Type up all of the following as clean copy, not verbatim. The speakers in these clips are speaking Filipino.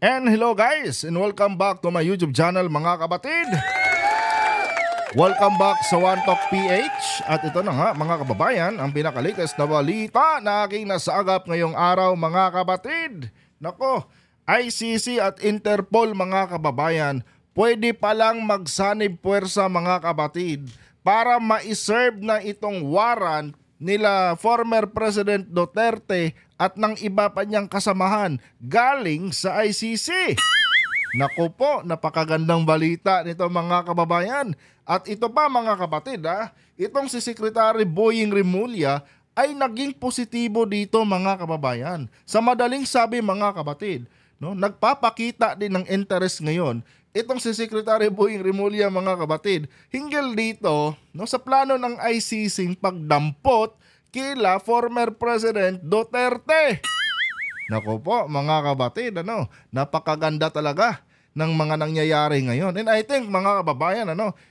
And hello guys, and welcome back to my YouTube channel mga kabatid. Welcome back sa One Talk PH. At ito na nga mga kababayan, ang pinakalitas na balita na aking nasagap ngayong araw mga kabatid. Nako, ICC at Interpol mga kababayan, pwede palang magsanib puwersa mga kabatid para ma-serve na itong warrant nila former President Duterte at ng iba pa niyang kasamahan galing sa ICC. Naku po, napakagandang balita nito mga kababayan. At ito pa mga kapatid, itong si Secretary Boying Rimulya ay naging positibo dito mga kababayan. Sa madaling sabi mga kapatid, no, nagpapakita din ng interest ngayon itong si Secretary Boying Rimulya mga kapatid hinggil dito, no, sa plano ng ICC pagdampot kila former President Duterte. Naku po mga kabatid, napakaganda talaga ng mga nangyayari ngayon. And I think mga kababayan,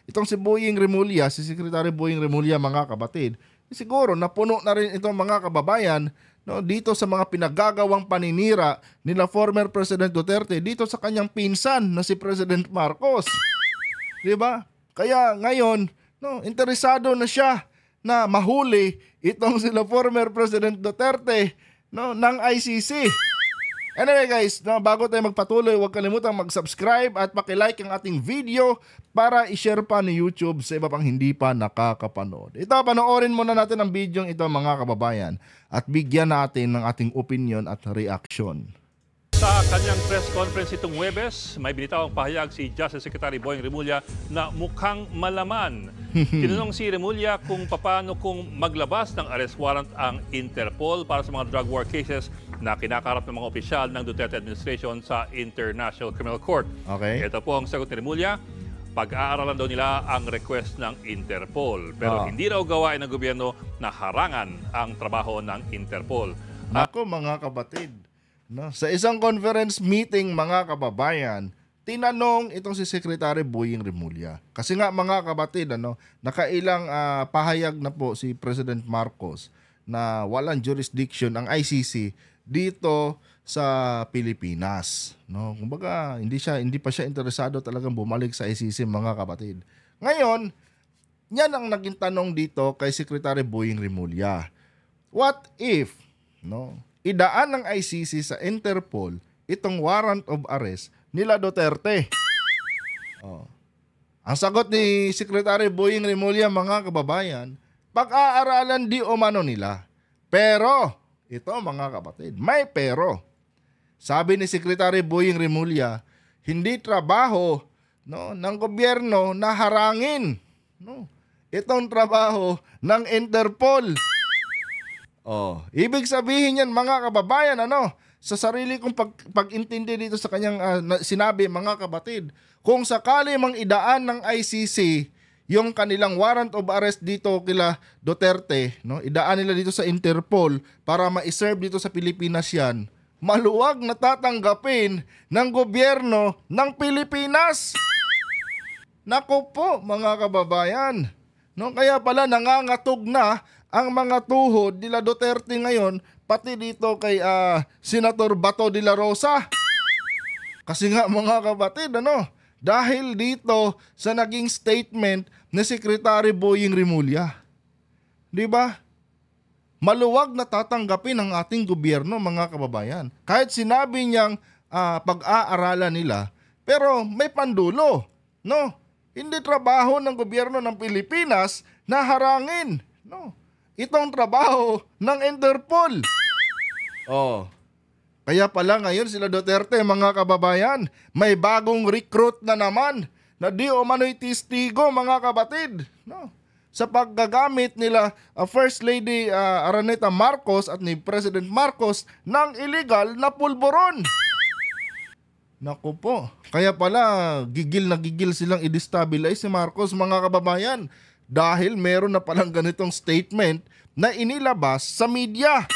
itong si Boying Rimulya, si Secretary Boying Rimulya mga kabatid, siguro napuno na rin itong mga kababayan, no, dito sa mga pinagagawang paninira nila former President Duterte dito sa kanyang pinsan na si President Marcos. Diba? Kaya ngayon, no, interesado na siya na mahuli itong sila former President Duterte, no, ng ICC. Anyway guys, no, bago tayo magpatuloy, huwag kalimutang mag-subscribe at paki-like ang ating video para i-share pa ni YouTube sa iba pang hindi pa nakakapanood. Ito, panoorin muna natin ang video ito mga kababayan at bigyan natin ng ating opinion at reaction. Sa kanyang press conference itong Huwebes, may binitawang pahayag si Justice Secretary Boying Rimulya na mukhang malaman. Tinanong si Rimulya kung paano kung maglabas ng arrest warrant ang Interpol para sa mga drug war cases na kinakarap ng mga opisyal ng Duterte administration sa International Criminal Court. Okay. Ito po ang sagot ni Rimulya. Pag-aaralan daw nila ang request ng Interpol. Pero hindi raw gawain ng gobyerno na harangan ang trabaho ng Interpol. Ako mga kapatid, no, sa isang conference meeting mga kababayan, tinanong itong si Secretary Boying Rimulya. Kasi nga mga kapatid, nakailang pahayag na po si President Marcos na walang jurisdiction ang ICC dito sa Pilipinas. No, kumbaga hindi pa siya interesado talagang bumalik sa ICC mga kapatid. Ngayon, yan ang naging tanong dito kay Secretary Boying Rimulya. What if, no, idaan ng ICC sa Interpol itong warrant of arrest nila Duterte? Ang sagot ni Secretary Boying Rimulya mga kababayan, pag-aaralan di umano nila. Pero, ito mga kapatid, may pero. Sabi ni Secretary Boying Rimulya, hindi trabaho, no, ng gobyerno na harangin, no, itong trabaho ng Interpol. Ibig sabihin yan mga kababayan, sa sarili kong pag-intindi dito sa kanyang sinabi mga kapatid, kung sakali mang idaan ng ICC yung kanilang warrant of arrest dito kila Duterte, no, idaan nila dito sa Interpol para ma-serve dito sa Pilipinas yan, maluwag na tatanggapin ng gobyerno ng Pilipinas. Naku po mga kababayan, no, kaya pala nangangatog na ang mga tuhod nila Duterte ngayon, pati dito kay Senator Bato de la Rosa. Kasi nga mga kapatid, dahil dito sa naging statement ni Secretary Boying Rimulya. Di ba? Maluwag na tatanggapin ng ating gobyerno mga kababayan. Kahit sinabi niyang pag-aaralan nila, pero may pandulo. No? Hindi trabaho ng gobyerno ng Pilipinas na harangin, no, itong trabaho ng Interpol. Kaya pala ngayon sila Duterte mga kababayan, may bagong recruit na naman na di umano'y testigo mga kapatid, no, sa paggagamit nila First Lady Araneta Marcos at ni President Marcos ng illegal na pulburon. Naku po, kaya pala gigil na gigil silang i-destabilize si Marcos mga kababayan dahil meron na palang ganitong statement na inilabas sa media.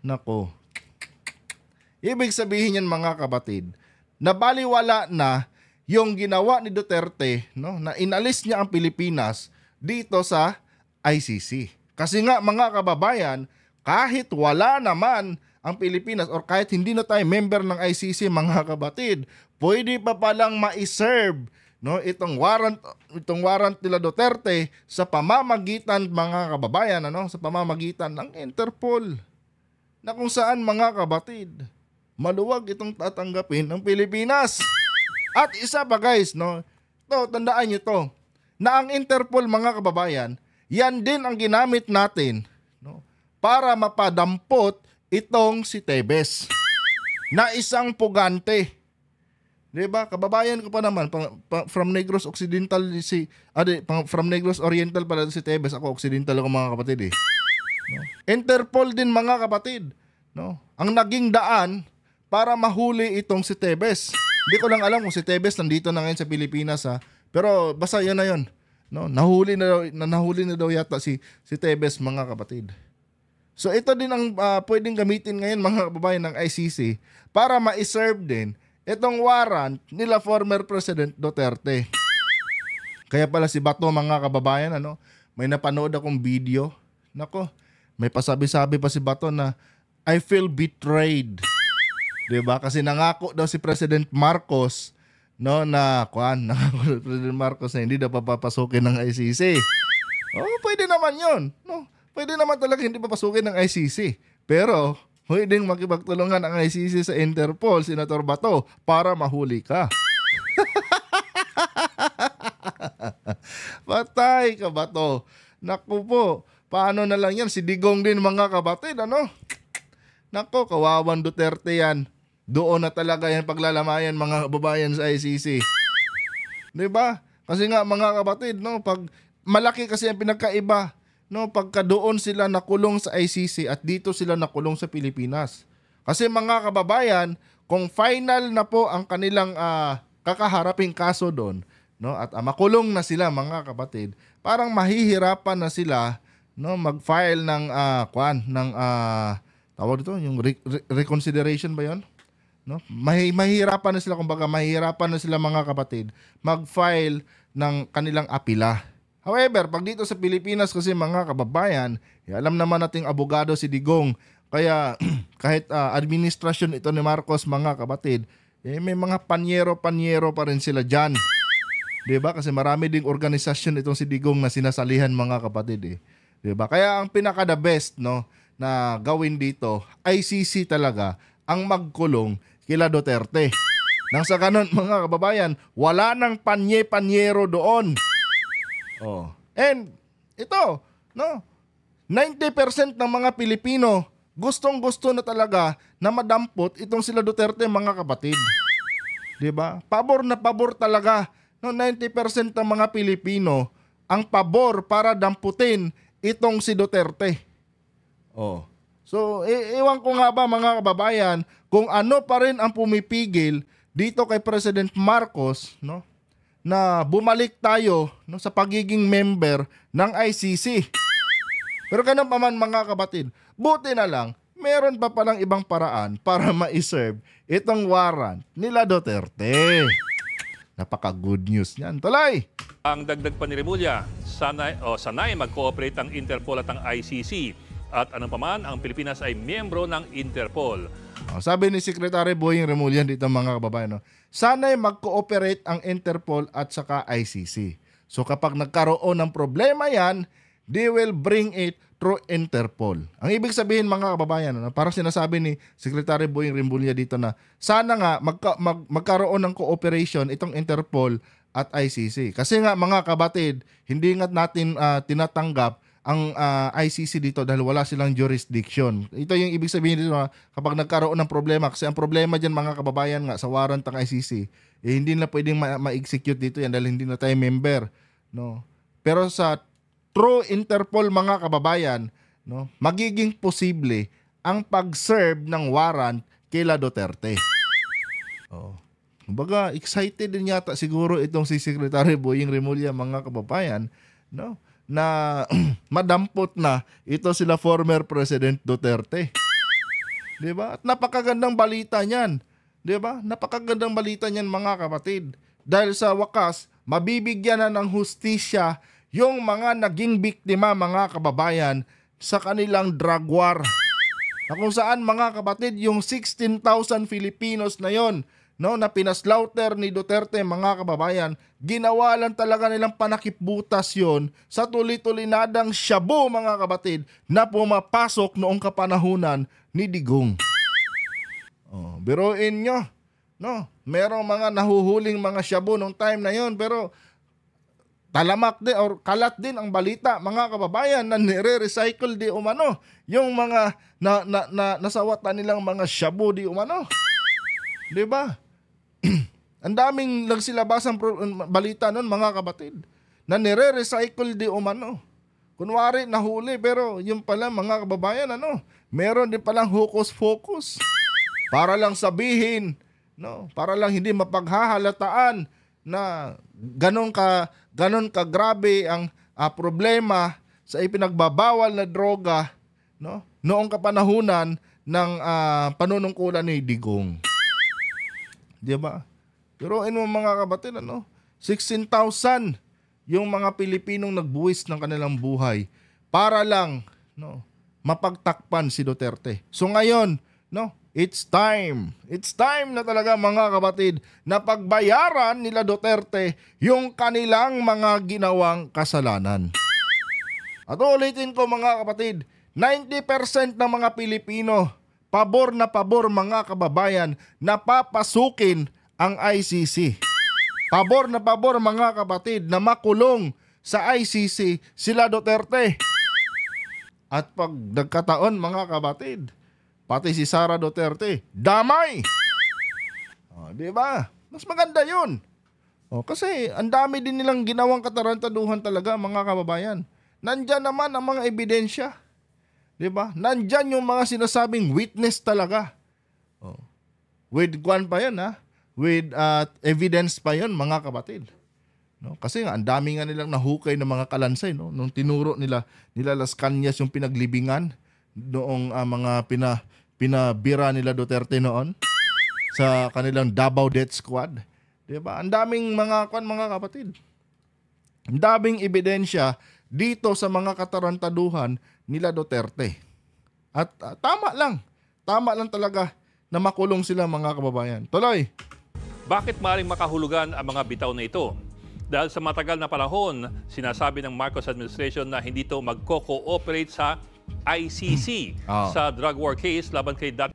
Naku, ibig sabihin yan mga kapatid, nabaliwala na yung ginawa ni Duterte, no, na inalis niya ang Pilipinas dito sa ICC. Kasi nga mga kababayan, kahit wala naman ang Pilipinas or kahit hindi na tayo member ng ICC mga kapatid, pwede pa palang ma-serve no itong warrant nila Duterte sa pamamagitan mga kababayan sa pamamagitan ng Interpol na kung saan mga kapatid maluwag itong tatanggapin ng Pilipinas. At isa pa guys tandaan niyo to na ang Interpol mga kababayan, yan din ang ginamit natin para mapadampot itong si Tebes na isang pugante. Diba? Kababayan ko pa naman from Negros Occidental from Negros Oriental pala si Tebes. Ako Occidental ako mga kapatid Interpol din mga kapatid. Ang naging daan para mahuli itong si Tebes. Hindi ko lang alam kung si Tebes nandito na ngayon sa Pilipinas pero basta yun na yun. Nahuli na daw yata si Tebes mga kapatid. So ito din ang pwedeng gamitin ngayon mga kababayan ng ICC para ma-serve din itong warrant nila former President Duterte. Kaya pala si Bato mga kababayan may napanood akong video. Nako, may pasabi-sabi pa si Bato na I feel betrayed. 'Di ba? Kasi nangako daw si President Marcos nangako President Marcos na hindi daw papapasukin ng ICC. Pwede naman 'yon, Pwede naman talaga hindi papasukin ng ICC. Pero pwedeng makipagtulungan ang ICC sa Interpol, Senator Bato, para mahuli ka. Patay ka, Bato. Naku po, paano na lang yan? Si Digong din mga kapatid, Naku, kawawan Duterte yan. Doon na talaga yan paglalamayan mga kababayan sa ICC. Diba? Kasi nga mga kapatid, pag malaki kasi ang pinagkaiba, pagka doon sila nakulong sa ICC at dito sila nakulong sa Pilipinas. Kasi mga kababayan, kung final na po ang kanilang kakaharaping kaso doon, at makulong na sila mga kapatid, parang mahihirapan na sila mag-file ng tawag dito, yung reconsideration ba 'yon? Mahihirapan na sila mahihirapan na sila mga kapatid mag-file ng kanilang apila. However, pag dito sa Pilipinas kasi mga kababayan, alam naman nating abogado si Digong. Kaya kahit administrasyon ito ni Marcos mga kapatid, may mga panyero-panyero pa rin sila dyan. Diba? Kasi marami ding organisasyon itong si Digong na sinasalihan mga kapatid. Diba? Kaya ang pinaka-the best na gawin dito, ICC talaga ang magkulong kila Duterte. Nang sa kanon mga kababayan, wala nang panye-panyero doon. And ito, 90% ng mga Pilipino gustong-gusto na talaga na madampot itong sila Duterte mga kapatid. 'Di ba? Pabor na pabor talaga 90% ng mga Pilipino ang pabor para damputin itong si Duterte. So, ewan ko nga ba mga kababayan kung ano pa rin ang pumipigil dito kay President Marcos, na bumalik tayo sa pagiging member ng ICC. Pero ganun pa man mga kapatid, buti na lang, meron pa palang ibang paraan para ma-serve itong warrant nila Duterte. Napaka-good news niyan. Tuloy! Ang dagdag pa ni Remulla, sanay mag-cooperate ang Interpol at ang ICC. At anong paman, ang Pilipinas ay miyembro ng Interpol. Sabi ni Secretary Boying Remulla dito mga kababayan, sana'y mag-cooperate ang Interpol at saka ICC. So kapag nagkaroon ng problema yan, they will bring it through Interpol. Ang ibig sabihin mga kababayan, parang sinasabi ni Secretary Boying Remulla dito na sana nga magkaroon ng cooperation itong Interpol at ICC. Kasi nga mga kabatid, hindi nga natin tinatanggap ang ICC dito dahil wala silang jurisdiction. Ito yung ibig sabihin dito kapag nagkaroon ng problema. Kasi ang problema dyan mga kababayan nga sa warrant ng ICC, hindi na pwedeng ma-execute dito yan dahil hindi na tayo member. Pero sa true Interpol mga kababayan, magiging posible ang pag-serve ng warrant kila Duterte. Kumbaga, excited din yata siguro itong si Secretary Boying Remulla mga kababayan, na madampot na ito sila former President Duterte. 'Di ba? At napakagandang balita niyan. 'Di ba? Napakagandang balita niyan mga kapatid. Dahil sa wakas, mabibigyan na ng hustisya yung mga naging biktima mga kababayan sa kanilang drug war. Na kung saan mga kapatid, yung 16,000 Filipinos na yon, no, na pinaslaughter ni Duterte, mga kababayan, ginawa lang talaga nilang panakipbutas yon sa tuloy-tulinadang shabu, mga kapatid, na pumapasok noong kapanahunan ni Digong. Biruin nyo, no, merong mga nahuhuling mga shabu nung time na yon, pero talamak din or kalat din ang balita, mga kababayan, na nire-recycle di umano yung mga nasawatan nilang mga shabu di umano. 'Di ba? Ang daming nagsilabasang balita nun, mga kapatid, na nire-recycle di umano. Kunwari nahuli, pero yung pala, mga kababayan, meron din palang hocus-pocus para lang sabihin, no, para lang hindi mapaghahalataan na ganon ka grabe ang problema sa ipinagbabawal na droga, no, noong kapanahunan ng panunungkulan ni Digong. 'Di ba? Pero mga kapatid, 16,000 yung mga Pilipinong nagbuwis ng kanilang buhay para lang, no, mapagtakpan si Duterte. So ngayon, no, it's time na talaga, mga kapatid, na pagbayaran nila Duterte yung kanilang mga ginawang kasalanan. At ulitin ko, mga kapatid, 90% ng mga Pilipino, pabor na pabor, mga kababayan, na papasukin ang ICC. Pabor na pabor, mga kapatid, na makulong sa ICC sila Duterte. At pag nagkataon, mga kapatid, pati si Sara Duterte, damay! Di ba? Mas maganda yun. Kasi ang dami din nilang ginawang katarantaduhan talaga, mga kababayan. Nandyan naman ang mga ebidensya. Di ba? Nandyan yung mga sinasabing witness talaga. With kwan pa yan, with evidence pa yun, mga kapatid. No? Kasi nga, ang dami nga nilang nahukay ng mga kalansay, no? Nung tinuro nila Las Cañas yung pinaglibingan noong mga pinabira nila Duterte noon sa kanilang Davao Death Squad. Diba? Ang daming mga kapatid. Ang daming ebidensya dito sa mga katarantaduhan nila Duterte. At tama lang talaga na makulong sila, mga kababayan. Tuloy. Bakit maaaring makahulugan ang mga bitaw na ito? Dahil sa matagal na panahon, sinasabi ng Marcos administration na hindi ito magko-cooperate sa ICC sa drug war case laban kay Dat.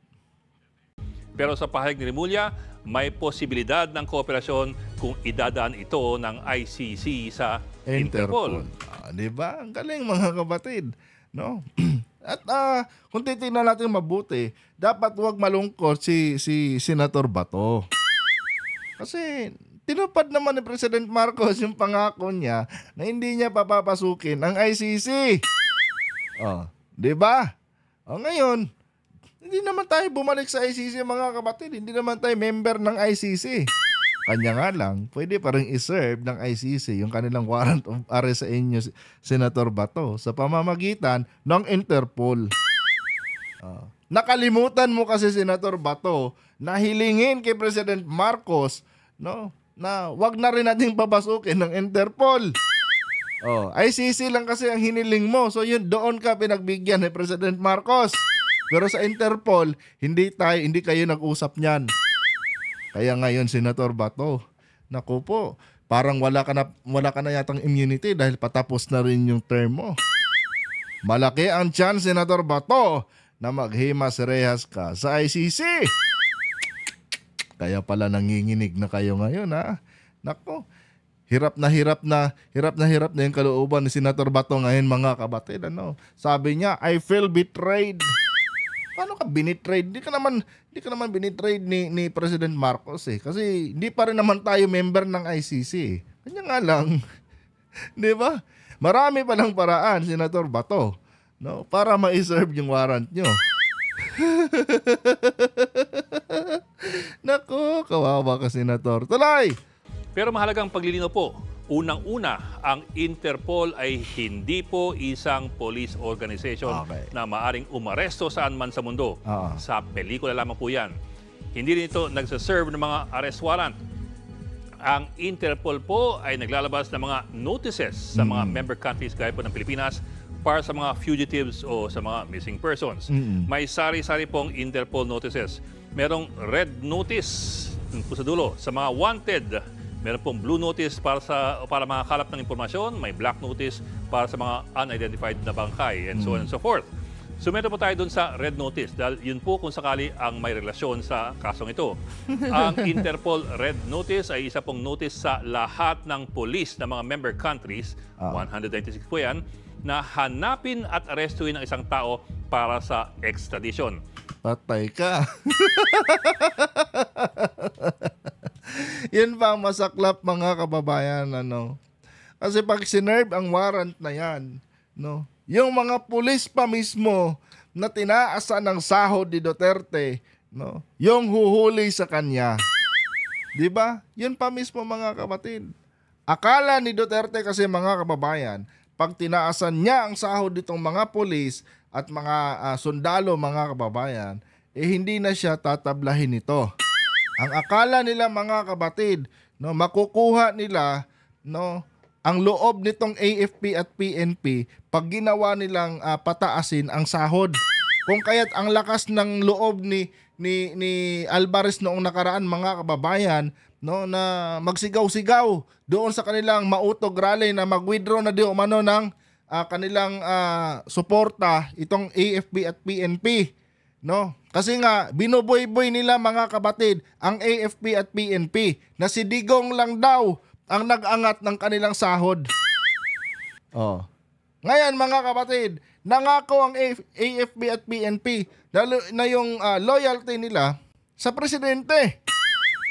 Pero sa pahayag ni Remulla, may posibilidad ng kooperasyon kung idadaan ito ng ICC sa Interpol. Diba? Ang galing, mga kapatid. No? At kung titignan natin mabuti, dapat huwag malungkot si Senator Bato. Kasi tinupad naman ni President Marcos yung pangako niya na hindi niya papapasukin ang ICC. Di ba? Ngayon, hindi naman tayo bumalik sa ICC, mga kapatid. Hindi naman tayo member ng ICC. Kanya nga lang, pwede pa rin iserve ng ICC yung kanilang warrant of arrest sa inyo, Senator Bato, sa pamamagitan ng Interpol. Nakalimutan mo kasi, Senator Bato, na hilingin kay President Marcos, no, na wag na rin nating papasukin ng Interpol. ICC lang kasi ang hiniling mo. So yun, doon ka pinagbigyan ni President Marcos. Pero sa Interpol, hindi kayo nag-usap niyan. Kaya ngayon, Senator Bato, naku po, parang wala ka na yatang immunity dahil patapos na rin yung term mo. Malaki ang chance, Senator Bato, na maghimas rehas ka sa ICC. Kaya pala nanginginig na kayo ngayon, ha? Naku, hirap na yung kalooban ni Senator Bato ngayon, mga kapatid. Sabi niya, I feel betrayed. Paano ka binitrade? Hindi ka naman binitrade ni President Marcos kasi hindi pa rin naman tayo member ng ICC. Kanya nga lang. 'Di ba? Marami pa lang paraan, Senator Bato, no, para ma-serve yung warrant nyo. Nako, kawawa ka, Senator. Tuloy! Pero mahalagang paglilinaw po. Unang-una, ang Interpol ay hindi po isang police organization na maaring umaresto saan man sa mundo. Sa pelikula lamang po yan. Hindi rin ito nagsaserve ng mga arrest warrant. Ang Interpol po ay naglalabas ng mga notices sa mga member countries gaya po ng Pilipinas para sa mga fugitives o sa mga missing persons. May sari-sari pong Interpol notices. Merong red notice po sa dulo sa mga wanted. Meron pong blue notice para makakalap ng impormasyon. May black notice para sa mga unidentified na bangkay and so on and so forth. So meron po tayo dun sa red notice dahil yun po kung sakali ang may relasyon sa kasong ito. Ang Interpol red notice ay isa pong notice sa lahat ng police ng mga member countries, 196 po yan, na hanapin at arestuin ang isang tao para sa extradition. Patay ka. Yan ba ang masaklap, mga kababayan, ano? Kasi pag sinerve ang warrant na yan, no? Yung mga pulis pa mismo na tinaasan ng sahod ni Duterte, no? Yung huhuli sa kanya. 'Di ba? Yun pa mismo, mga kapatid. Akala ni Duterte kasi, mga kababayan, pag tinaasan niya ang sahod nitong mga pulis at mga sundalo, mga kababayan, hindi na siya tatablahin nito. Ang akala nila, mga kapatid, no, makukuha nila, no, ang loob nitong AFP at PNP pag ginawa nilang pataasin ang sahod. Kung kaya't ang lakas ng loob ni Alvarez noong nakaraan, mga kababayan, no, na magsigaw-sigaw doon sa kanilang mautog rally na mag-withdraw na di umano ng kanilang suporta itong AFP at PNP, no? Kasi nga binuboy-boy nila, mga kapatid, ang AFP at PNP na si Digong lang daw ang nag-angat ng kanilang sahod. Oh. Ngayon, mga kapatid, nangako ang AFP at PNP na yung loyalty nila sa presidente,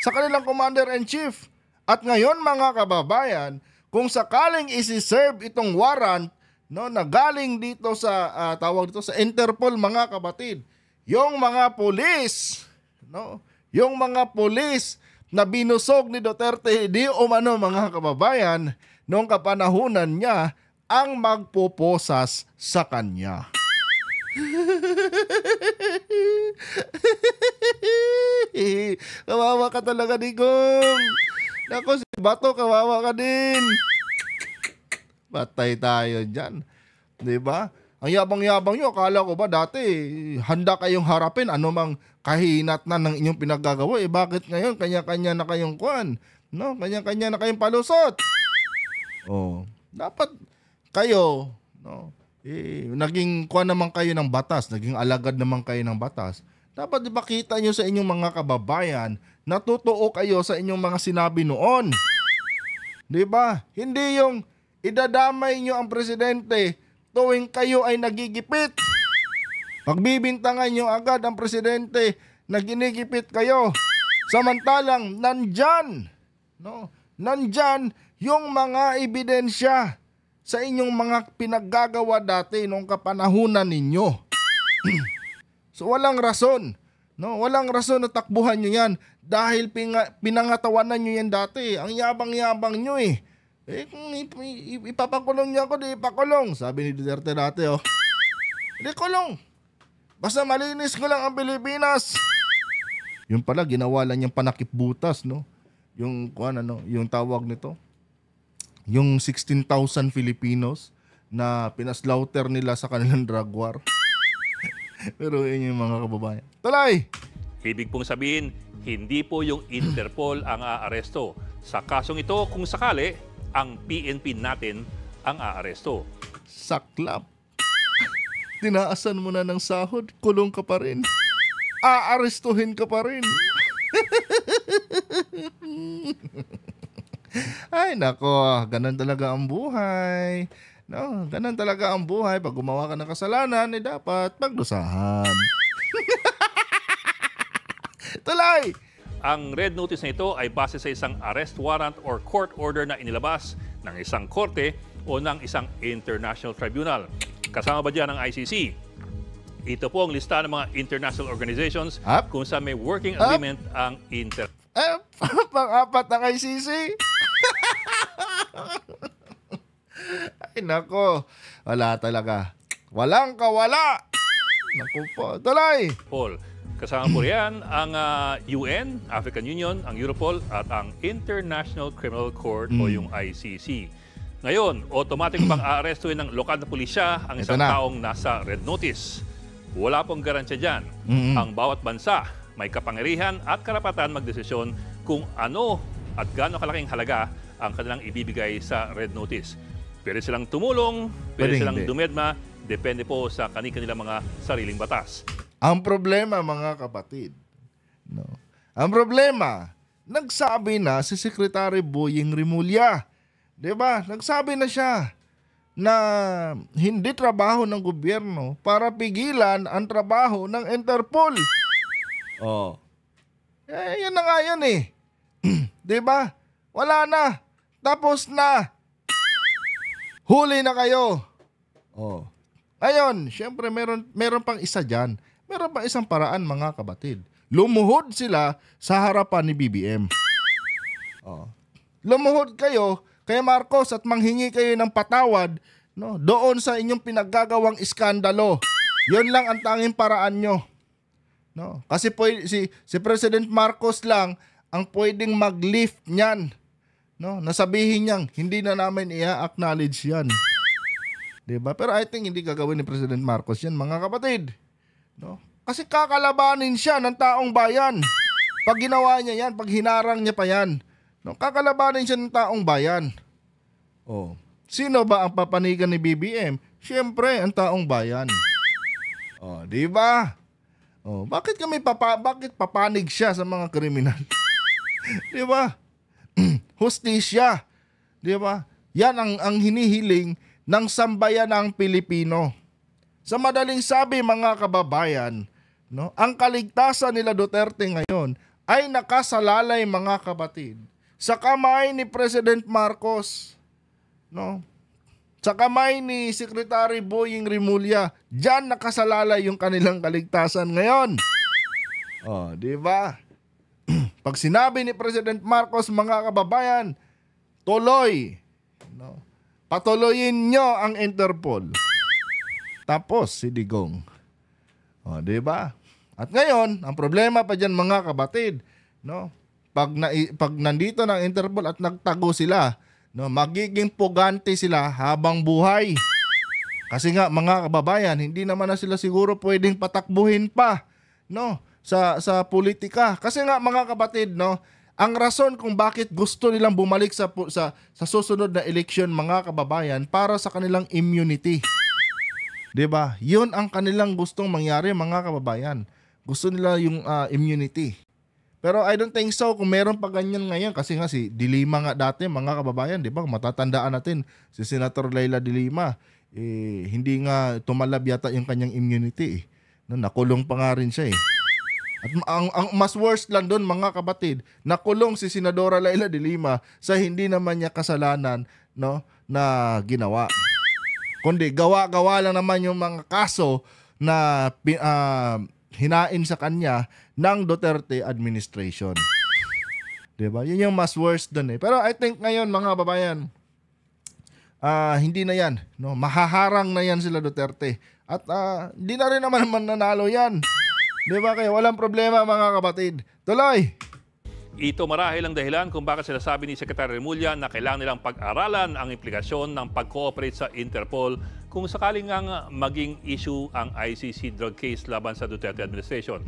sa kanilang commander-in-chief. At ngayon, mga kababayan, kung sakaling isi-serve itong warrant, no, na galing dito sa tawag dito sa Interpol, mga kapatid, yung mga pulis, no, yung mga pulis na binusog ni Duterte, di umano, mga kababayan, noong kapanahunan niya ang magpoposas sa kanya. Kawawa ka talaga, Digong. Nako, si Bato, kawawa ka din. Patay tayo dyan. Diba? Ang yabang-yabang nyo, akala ko ba dati handa kayong harapin anumang kahinatnan ng inyong pinaggagawa. Bakit ngayon kanya-kanya na kayong kuwan? No? Kanya-kanya na kayong palusot. Oh, dapat kayo, no, naging kuwan naman kayo ng batas, naging alagad naman kayo ng batas. Dapat ipakita nyo sa inyong mga kababayan na totoo kayo sa inyong mga sinabi noon. Diba? Hindi yung idadamay nyo ang presidente tuwing kayo ay nagigipit. Pagbibintangan nyo agad ang presidente na ginigipit kayo. Samantalang nandyan, no, nandyan yung mga ebidensya sa inyong mga pinaggagawa dati nung kapanahunan ninyo. So walang rason, no, walang rason na takbuhan nyo yan dahil pinangatawanan nyo yan dati. Ang yabang-yabang nyo eh. Kung ipapakulong niya ako, di ipakulong. Sabi ni Duterte dati, oh. Di kulong. Basta malinis ko lang ang Pilipinas. Yung pala, ginawa lang niyang panakip-butas, no? Yung, yung tawag nito. Yung 16,000 Filipinos na pinaslaughter nila sa kanilang drug war. Pero yun yung mga kababayan. Tuloy! Ibig pong sabihin, hindi po yung Interpol ang aaresto. Sa kasong ito, kung sakali, ang PNP natin ang aaresto. Saklap. Tinaasan mo na ng sahod, kulong ka pa rin. Aarestuhin ka pa rin. Ay nako, ganun talaga ang buhay. No, ganun talaga ang buhay. Pag gumawa ka ng kasalanan, dapat pagdusahan. Tuloy! Ang red notice na ito ay base sa isang arrest warrant or court order na inilabas ng isang korte o ng isang international tribunal. Kasama ba dyan ang ICC? Ito po ang lista ng mga international organizations kung saan may working agreement ang pang-apat ang ICC? Ay nako, wala talaga. Walang kawala. Naku po, tuloy! Paul. Kasama po riyan ang UN, African Union, ang Europol at ang International Criminal Court o yung ICC. Ngayon, automatic bang aarestuhin ng lokal na pulisya ang Ito isang na. taong nasa red notice? Wala pong garansya dyan. Ang bawat bansa may kapangyarihan at karapatan magdesisyon kung ano at gaano kalaking halaga ang kanilang ibibigay sa red notice. Pwede silang tumulong, pwede Pwede silang hindi. dumedma, depende po sa kanilang mga sariling batas. Ang problema, mga kapatid, no? Ang problema, nagsabi na si Secretary Boying Rimulya. 'Di ba? Nagsabi na siya na hindi trabaho ng gobyerno para pigilan ang trabaho ng Interpol. Oh. Yan na nga yan eh. 'Di ba? Wala na. Tapos na. Huli na kayo. Oh. Ayun, syempre meron pang isa diyan. Meron pang isang paraan, mga kapatid. Lumuhod sila sa harapan ni BBM. Oh. Lumuhod kayo kay Marcos at manghingi kayo ng patawad, no, doon sa inyong pinaggagawang iskandalo. 'Yon lang ang tanging paraan nyo. No? Kasi si President Marcos lang ang pwedeng mag-lift niyan. No? Nasabihin niyang hindi na namin i-acknowledge 'yan. 'Di ba? Pero I think hindi gagawin ni President Marcos 'yan, mga kapatid. No? Kasi kakalabanin siya ng taong bayan. Pag ginawa niya 'yan, pag hinarang niya pa 'yan, no, kakalabanin siya ng taong bayan. Oh. Sino ba ang papanigan ni BBM? Siyempre, ang taong bayan. Oh, 'di ba? Oh, bakit papanig siya sa mga kriminal? 'Di ba? Hustisya. 'Di ba? Yan ang hinihiling ng sambayanang Pilipino. Sa madaling sabi, mga kababayan, no, ang kaligtasan nila Duterte ngayon ay nakasalalay, mga kapatid, sa kamay ni President Marcos, no? Sa kamay ni Secretary Boying Rimulya. Diyan nakasalalay yung kanilang kaligtasan ngayon. Oh, 'di ba? Pag sinabi ni President Marcos, mga kababayan, tuloy, no? Patuloyin nyo ang Interpol. Tapos si Digong. Oh, 'di ba? At ngayon, ang problema pa diyan, mga kapatid, no? Pag nandito ng Interpol at nagtago sila, no, magiging pugante sila habang buhay. Kasi nga, mga kababayan, hindi naman na sila siguro pwedeng patakbuhin pa, no, sa politika. Kasi nga, mga kapatid, no, ang rason kung bakit gusto nilang bumalik sa susunod na eleksyon, mga kababayan, para sa kanilang immunity. 'Di ba? 'Yun ang kanilang gustong mangyari, mga kababayan. Gusto nila yung immunity. Pero I don't think so kung meron pa ganyan ngayon, kasi nga si De Lima nga dati, mga kababayan, 'di ba? Matatandaan natin si Senator Leila De Lima, hindi nga tumalab yata yung kanyang immunity. No, nakulong pa nga rin siya eh. At ang mas worst lang doon, mga kapatid, nakulong si Senadora Leila De Lima sa hindi naman niya kasalanan, no, na ginawa. Kundi gawa-gawa lang naman yung mga kaso na hinain sa kanya ng Duterte administration. 'Di ba? Yun yung mas worst doon eh. Pero I think ngayon, mga babayan, hindi na yan, no? Mahaharang na yan sila Duterte. At hindi na rin naman nanalo yan. 'Di ba? Kaya walang problema, mga kapatid. Tuloy! Ito marahil ang dahilan kung bakit sinasabi ni Secretary Remulla na kailangan nilang pag-aralan ang implikasyon ng pag-cooperate sa Interpol kung sakaling nga maging issue ang ICC drug case laban sa Duterte administration.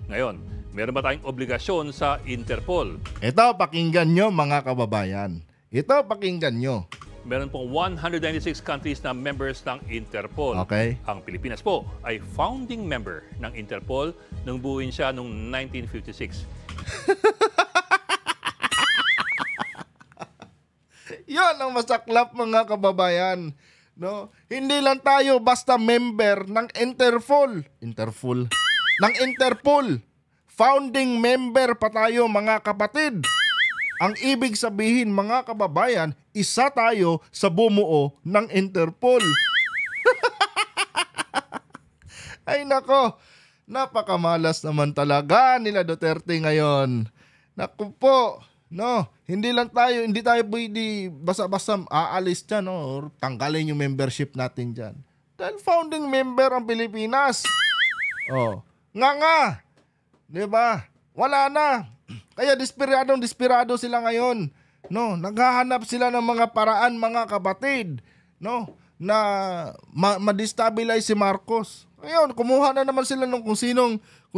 Ngayon, meron ba tayong obligasyon sa Interpol? Ito, pakinggan nyo, mga kababayan. Ito, pakinggan nyo. Meron pong 196 countries na members ng Interpol. Okay. Ang Pilipinas po ay founding member ng Interpol nung buuin siya noong 1956. Yan ang masaklap, mga kababayan. No? Hindi lang tayo basta member ng Interpol. Ng Interpol. Founding member pa tayo, mga kapatid. Ang ibig sabihin, mga kababayan, isa tayo sa bumuo ng Interpol. Ay nako, napakamalas naman talaga nila Duterte ngayon. Naku po, no, hindi tayo pwede basta-basta aalis dyan, no, or tanggalin yung membership natin dyan. Dahil founding member ang Pilipinas. Oh, nga, di ba? Wala na. Kaya desperado sila ngayon. No, naghahanap sila ng mga paraan, mga kapatid, no, na ma-destabilize si Marcos. Ngayon, kumuha na naman sila ng kung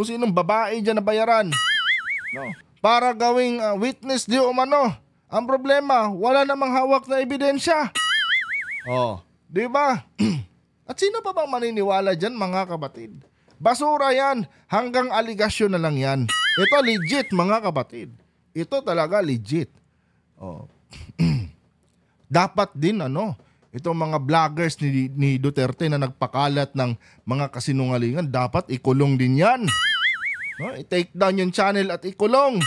sinong babae diyan na bayaran. No, para gawing witness di umano. Ang problema, wala namang hawak na ebidensya. Oh, di ba? At sino pa bang maniniwala diyan, mga kapatid? Basura yan. Hanggang aligasyon na lang yan. Ito legit, mga kapatid. Ito talaga legit. Oh. Dapat din itong mga vloggers ni Duterte na nagpakalat ng mga kasinungalingan, dapat ikulong din yan. No, i-take down yung channel at ikulong.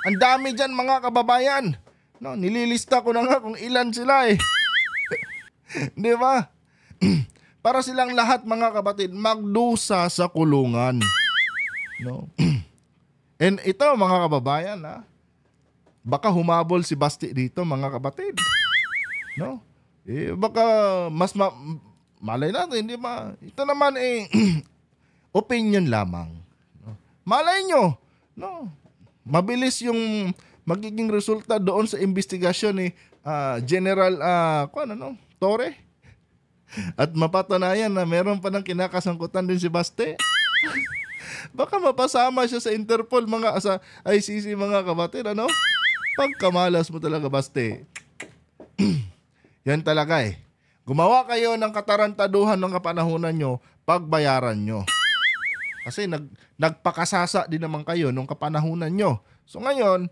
Ang dami dyan, mga kababayan. No, nililista ko na nga kung ilan sila eh. Di ba? Para silang lahat, mga kapatid, magdusa sa kulungan. No. And ito, mga kababayan, baka humabol si Basti dito, mga kapatid. No? Baka mas malay natin, hindi ba? Ito naman opinion lamang. No? Malay nyo, no? Mabilis yung magiging resulta doon sa investigasyon ni General Torre. At mapatunayan na meron pa ng kinakasangkutan din si Basti. Baka mapasama siya sa Interpol, sa ICC, mga kapatid, Pagkamalas mo talaga, Basti. Yan talaga Gumawa kayo ng katarantaduhan ng kapanahunan nyo, pagbayaran nyo. Kasi nagpakasasa din naman kayo nung kapanahunan nyo. So ngayon,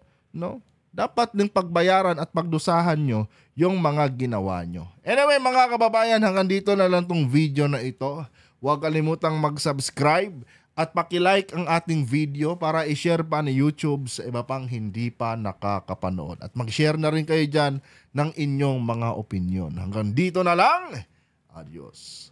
dapat din pagbayaran at pagdusahan nyo yung mga ginawa nyo. Anyway, mga kababayan, hanggang dito na lang tong video na ito. Huwag kalimutang mag-subscribe at paki-like ang ating video para i-share pa ni YouTube sa iba pang hindi pa nakakapanood. At mag-share na rin kayo dyan ng inyong mga opinion. Hanggang dito na lang. Adios.